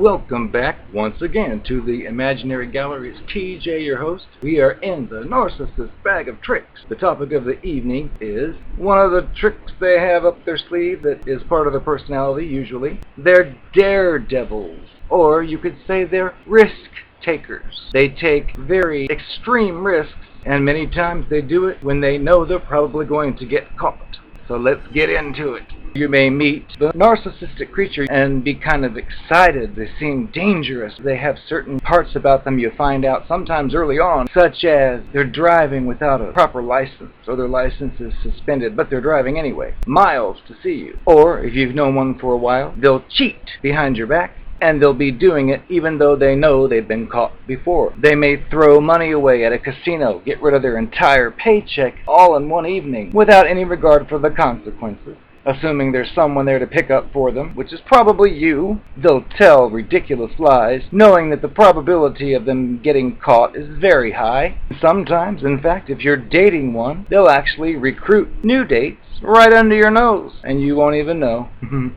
welcome back once again to the Imaginary Gallery. It's TJ, your host. We are in the Narcissist bag of tricks. The topic of the evening is one of the tricks they have up their sleeve that is part of their personality, usually. They're daredevils, or you could say they're risk takers. They take very extreme risks, and many times they do it when they know they're probably going to get caught. So let's get into it. You may meet the narcissistic creature and be kind of excited. They seem dangerous. They have certain parts about them you find out sometimes early on, such as they're driving without a proper license, or their license is suspended, but they're driving anyway, miles to see you. Or, if you've known one for a while, they'll cheat behind your back, and they'll be doing it even though they know they've been caught before. They may throw money away at a casino, get rid of their entire paycheck all in one evening without any regard for the consequences. Assuming there's someone there to pick up for them, which is probably you. They'll tell ridiculous lies, knowing that the probability of them getting caught is very high. Sometimes, in fact, if you're dating one, they'll actually recruit new dates right under your nose, and you won't even know.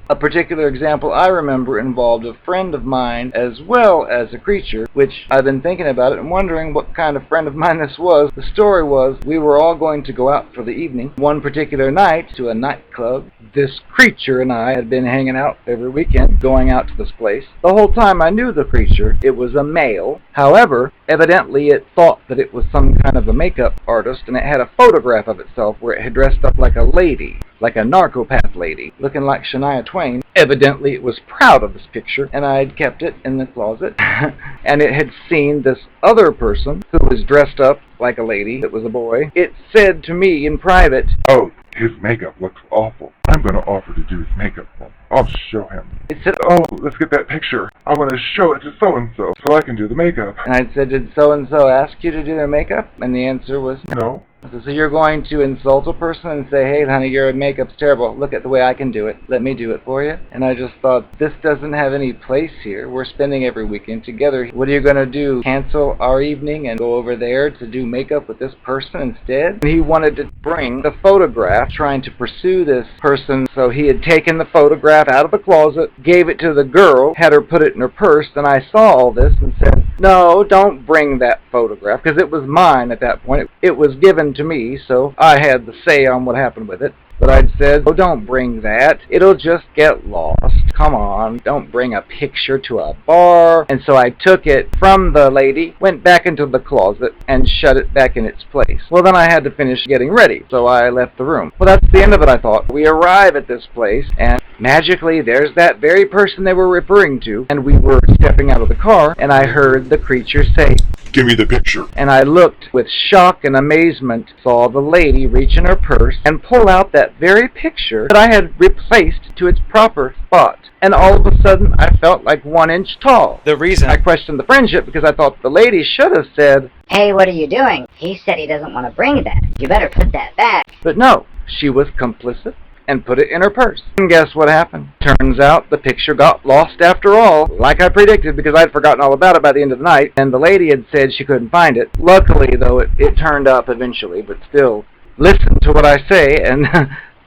A particular example I remember involved a friend of mine as well as a creature, which I've been thinking about it and wondering what kind of friend of mine this was. The story was, we were all going to go out for the evening, one particular night, to a nightclub. This creature and I had been hanging out every weekend, going out to this place. The whole time I knew the creature. It was a male. However, evidently it thought that it was some kind of a makeup artist, and it had a photograph of itself where it had dressed up like a lady, like a Narcopath lady, looking like Shania Twain. Evidently it was proud of this picture, and I had kept it in the closet. And it had seen this other person who was dressed up like a lady. It was a boy. It said to me in private, "Oh, his makeup looks awful. I'm going to offer to do his makeup for him. I'll show him." It said, "Oh, let's get that picture. I want to show it to so-and-so so I can do the makeup." And I said, "Did so-and-so ask you to do their makeup?" And the answer was, "No." So you're going to insult a person and say, "Hey, honey, your makeup's terrible. Look at the way I can do it. Let me do it for you." And I just thought, this doesn't have any place here. We're spending every weekend together. What are you going to do? Cancel our evening and go over there to do makeup with this person instead? And he wanted to bring the photograph, trying to pursue this person. So he had taken the photograph out of the closet, gave it to the girl, had her put it in her purse, and I saw all this and said, "No, don't bring that photograph," because it was mine at that point. It was given to me, so I had the say on what happened with it. But I'd said, "Oh, don't bring that. It'll just get lost. Come on, don't bring a picture to a bar." And so I took it from the lady, went back into the closet, and shut it back in its place. Well, then I had to finish getting ready, so I left the room. Well, that's the end of it, I thought. We arrive at this place, and magically, there's that very person they were referring to, and we were stepping out of the car, and I heard the creature say, "Give me the picture." And I looked with shock and amazement, saw the lady reach in her purse and pull out that very picture that I had replaced to its proper spot. And all of a sudden, I felt like 1 inch tall. The reason I questioned the friendship, because I thought the lady should have said, "Hey, what are you doing? He said he doesn't want to bring that. You better put that back." But no, she was complicit and put it in her purse. And guess what happened? Turns out the picture got lost after all, like I predicted, because I'd forgotten all about it by the end of the night, and the lady had said she couldn't find it. Luckily, though, it turned up eventually, but still, listen to what I say, and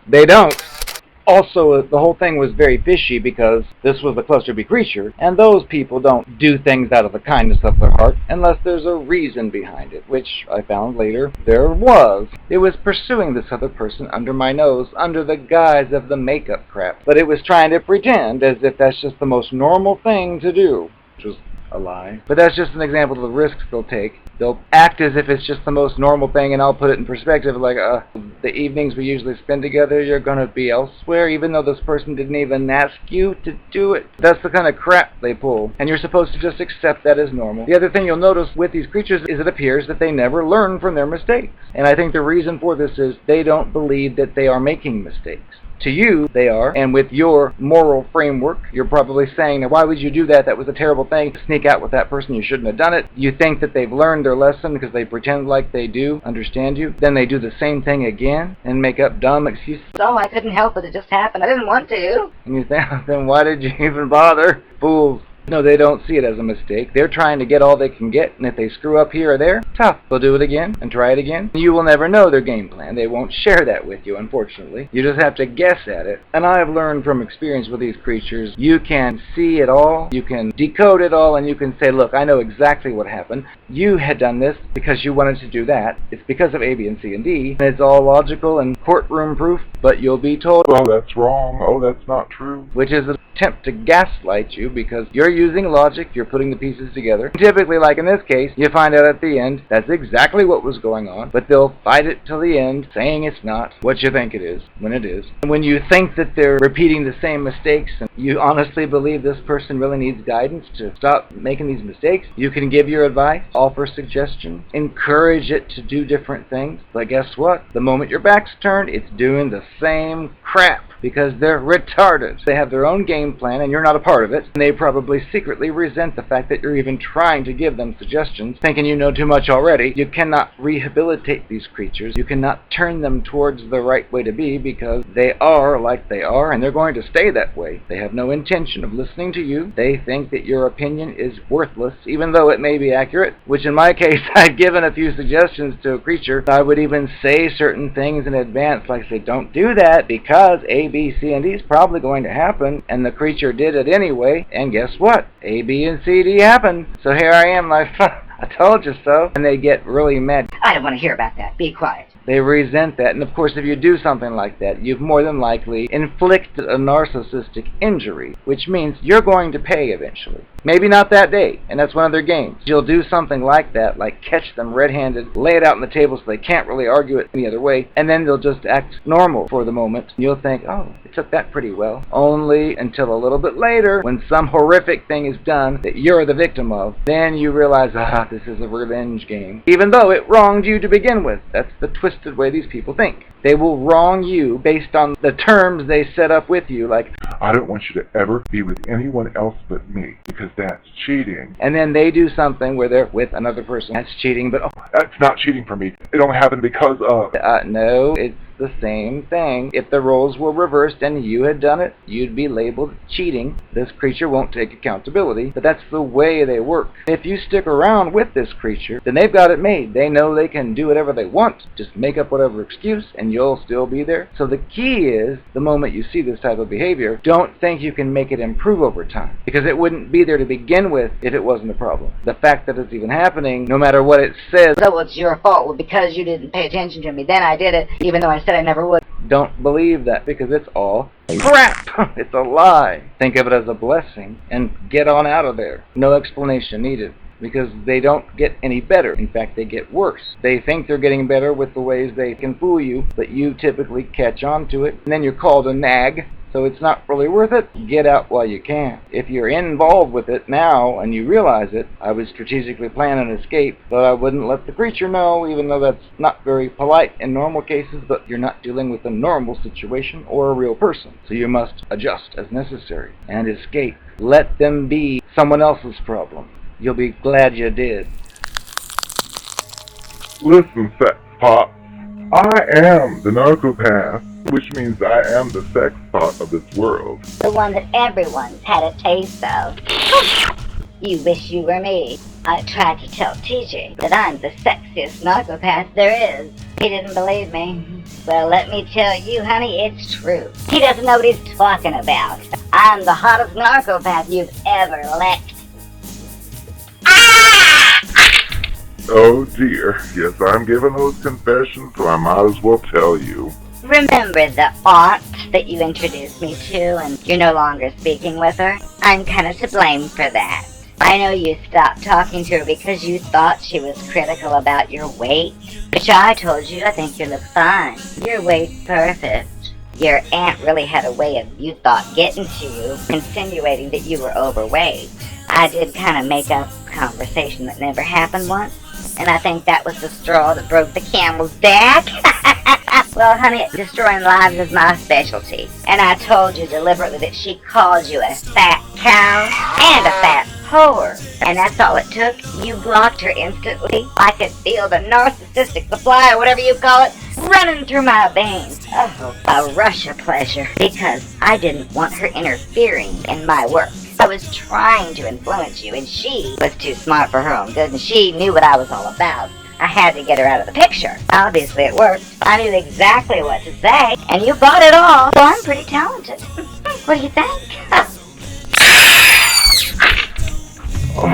they don't. Also, the whole thing was very fishy because this was a cluster B creature, and those people don't do things out of the kindness of their heart unless there's a reason behind it, which I found later there was. It was pursuing this other person under my nose under the guise of the makeup crap, but it was trying to pretend as if that's just the most normal thing to do, which was a lie. But that's just an example of the risks they'll take. They'll act as if it's just the most normal thing, and I'll put it in perspective, like, the evenings we usually spend together, you're going to be elsewhere, even though this person didn't even ask you to do it. That's the kind of crap they pull, and you're supposed to just accept that as normal. The other thing you'll notice with these creatures is it appears that they never learn from their mistakes. And I think the reason for this is they don't believe that they are making mistakes. To you, they are, and with your moral framework, you're probably saying, "Now, why would you do that? That was a terrible thing to sneak out with that person. You shouldn't have done it." You think that they've learned their lesson because they pretend like they do understand you. Then they do the same thing again and make up dumb excuses. "Oh, I couldn't help it. It just happened. I didn't want to." And you think, then why did you even bother? Fools. No, they don't see it as a mistake. They're trying to get all they can get, and if they screw up here or there, tough. They'll do it again and try it again. You will never know their game plan. They won't share that with you, unfortunately. You just have to guess at it. And I've learned from experience with these creatures, you can see it all, you can decode it all, and you can say, look, I know exactly what happened. You had done this because you wanted to do that. It's because of A, B, and C, and D. And it's all logical and courtroom proof, but you'll be told, well, that's wrong. Oh, that's not true. Which is an attempt to gaslight you because you're using logic, you're putting the pieces together. Typically, like in this case, you find out at the end that's exactly what was going on, but they'll fight it till the end, saying it's not what you think it is, when it is. And when you think that they're repeating the same mistakes, and you honestly believe this person really needs guidance to stop making these mistakes, you can give your advice, offer suggestions, encourage it to do different things. But guess what? The moment your back's turned, it's doing the same crap. Because they're retarded. They have their own game plan and you're not a part of it. And they probably secretly resent the fact that you're even trying to give them suggestions, thinking you know too much already. You cannot rehabilitate these creatures. You cannot turn them towards the right way to be because they are like they are and they're going to stay that way. They have no intention of listening to you. They think that your opinion is worthless, even though it may be accurate, which in my case, I've given a few suggestions to a creature. I would even say certain things in advance, like say, don't do that because A, B, C, and D is probably going to happen, and the creature did it anyway, and guess what? A, B, and C, D happened. So here I am, like, I told you so. And they get really mad. I don't want to hear about that. Be quiet. They resent that, and of course if you do something like that, you've more than likely inflicted a narcissistic injury, which means you're going to pay eventually. Maybe not that day, and that's one of their games. You'll do something like that, like catch them red-handed, lay it out on the table so they can't really argue it any other way, and then they'll just act normal for the moment. You'll think, oh, it took that pretty well. Only until a little bit later, when some horrific thing is done that you're the victim of, then you realize, this is a revenge game. Even though it wronged you to begin with. That's the twisted way these people think. They will wrong you based on the terms they set up with you, like, I don't want you to ever be with anyone else but me, because that's cheating. And then they do something where they're with another person. That's cheating, but that's not cheating for me. It only happened because of... no, it's the same thing. If the roles were reversed and you had done it, you'd be labeled cheating. This creature won't take accountability, but that's the way they work. If you stick around with this creature, then they've got it made. They know they can do whatever they want. Just make up whatever excuse and you'll still be there. So the key is, the moment you see this type of behavior, don't think you can make it improve over time, because it wouldn't be there to begin with if it wasn't a problem. The fact that it's even happening, no matter what it says, So it's your fault. Well, because you didn't pay attention to me, then I did it, even though I said I never would. don't believe that, because it's all crap. It's a lie. Think of it as a blessing and get on out of there. No explanation needed. Because they don't get any better. In fact, they get worse. They think they're getting better with the ways they can fool you, but you typically catch on to it, and then you're called a nag, so it's not really worth it. Get out while you can. If you're involved with it now, and you realize it, I would strategically plan an escape, but I wouldn't let the creature know, even though that's not very polite in normal cases, but you're not dealing with a normal situation or a real person, so you must adjust as necessary and escape. Let them be someone else's problem. You'll be glad you did. Listen, sex pot. I am the Narcopath, which means I am the sex pot of this world. The one that everyone's had a taste of. You wish you were me. I tried to tell TJ that I'm the sexiest narcopath there is. He didn't believe me. Well, let me tell you, honey, it's true. He doesn't know what he's talking about. I'm the hottest narcopath you've ever licked. Oh dear, yes, I'm giving those confessions, so I might as well tell you. Remember the aunt that you introduced me to and you're no longer speaking with her? I'm kind of to blame for that. I know you stopped talking to her because you thought she was critical about your weight, which I told you I think you look fine. Your weight's perfect. Your aunt really had a way of, you thought, getting to you, insinuating that you were overweight. I did kind of make up conversation that never happened once. And I think that was the straw that broke the camel's back. Well, honey, destroying lives is my specialty. And I told you deliberately that she called you a fat cow and a fat whore. And that's all it took. You blocked her instantly. I could feel the narcissistic supply, or whatever you call it, running through my veins. Oh, a rush of pleasure. Because I didn't want her interfering in my work. I was trying to influence you, and she was too smart for her own good, and she knew what I was all about. I had to get her out of the picture. Obviously it worked. I knew exactly what to say, and you bought it all. So I'm pretty talented. What do you think? Oh,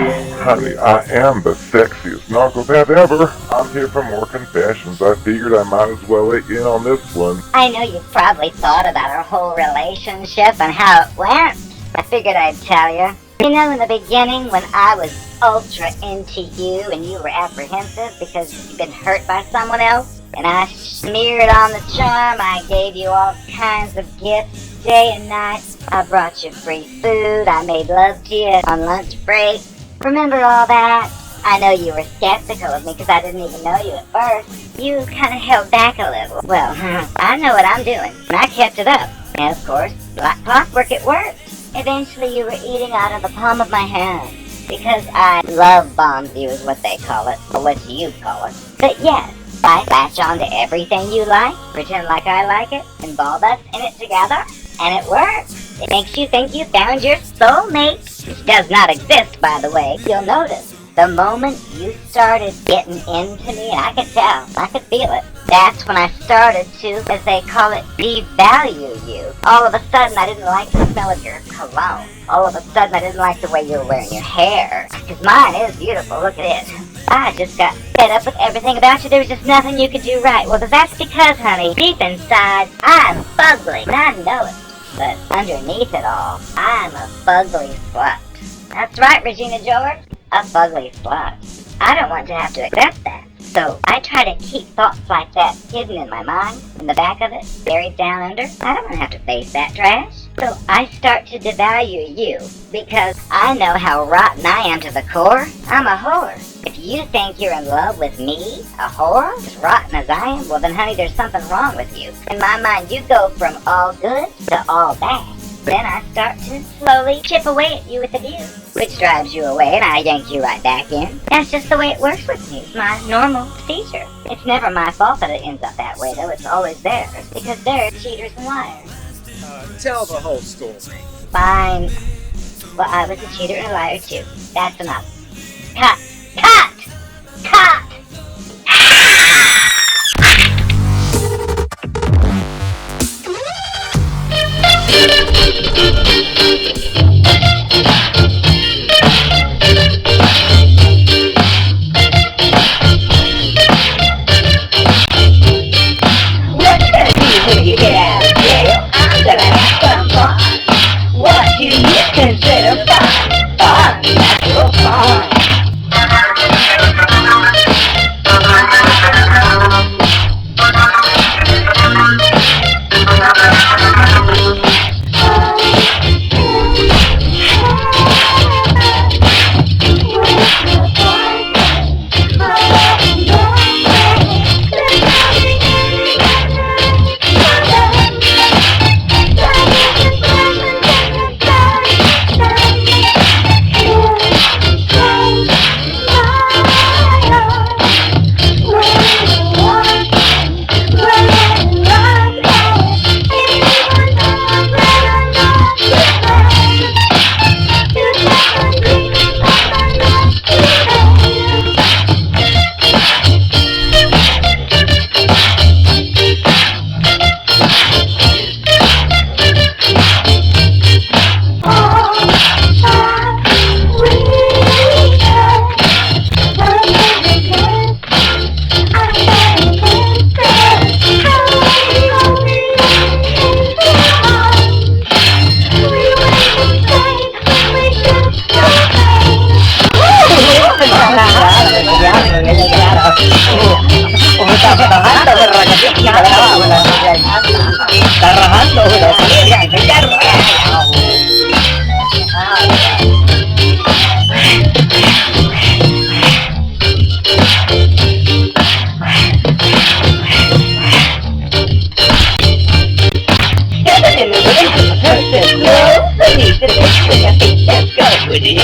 honey, I am the sexiest narcopath ever. I'm here for more confessions. I figured I might as well let you in on this one. I know you've probably thought about our whole relationship and how it went. I figured I'd tell you. You know, in the beginning, when I was ultra into you and you were apprehensive because you'd been hurt by someone else, and I smeared on the charm, I gave you all kinds of gifts, day and night. I brought you free food, I made love to you on lunch break. Remember all that? I know you were skeptical of me because I didn't even know you at first. You kind of held back a little. Well, I know what I'm doing, and I kept it up. And of course, like clockwork, it worked. Eventually you were eating out of the palm of my hand. Because I love bombed you is what they call it, or what you call it. But yes, I latch on to everything you like, pretend like I like it, involve us in it together, and it works. It makes you think you found your soulmate, which does not exist, by the way. You'll notice, the moment you started getting into me, I could tell, I could feel it. That's when I started to, as they call it, devalue you. All of a sudden, I didn't like the smell of your cologne. All of a sudden, I didn't like the way you were wearing your hair. Because mine is beautiful, look at it. I just got fed up with everything about you. There was just nothing you could do right. Well, that's because, honey, deep inside, I'm fugly, and I know it. But underneath it all, I'm a fugly slut. That's right, Regina George, a fugly slut. I don't want to have to accept that. So I try to keep thoughts like that hidden in my mind, in the back of it, buried down under. I don't want to have to face that trash. So I start to devalue you, because I know how rotten I am to the core. I'm a whore. If you think you're in love with me, a whore, as rotten as I am, well then honey, there's something wrong with you. In my mind, you go from all good to all bad. Then I start to slowly chip away at you with abuse, which drives you away and I yank you right back in. That's just the way it works with me. It's my normal procedure. It's never my fault that it ends up that way, though. It's always theirs, because they're cheaters and liars. Tell the whole story. Fine. Well, I was a cheater and a liar, too. That's enough. Cut! Cut! Cut! When you get out of jail, I'm gonna have some fun. What do you consider fun? Fun, natural fun. When you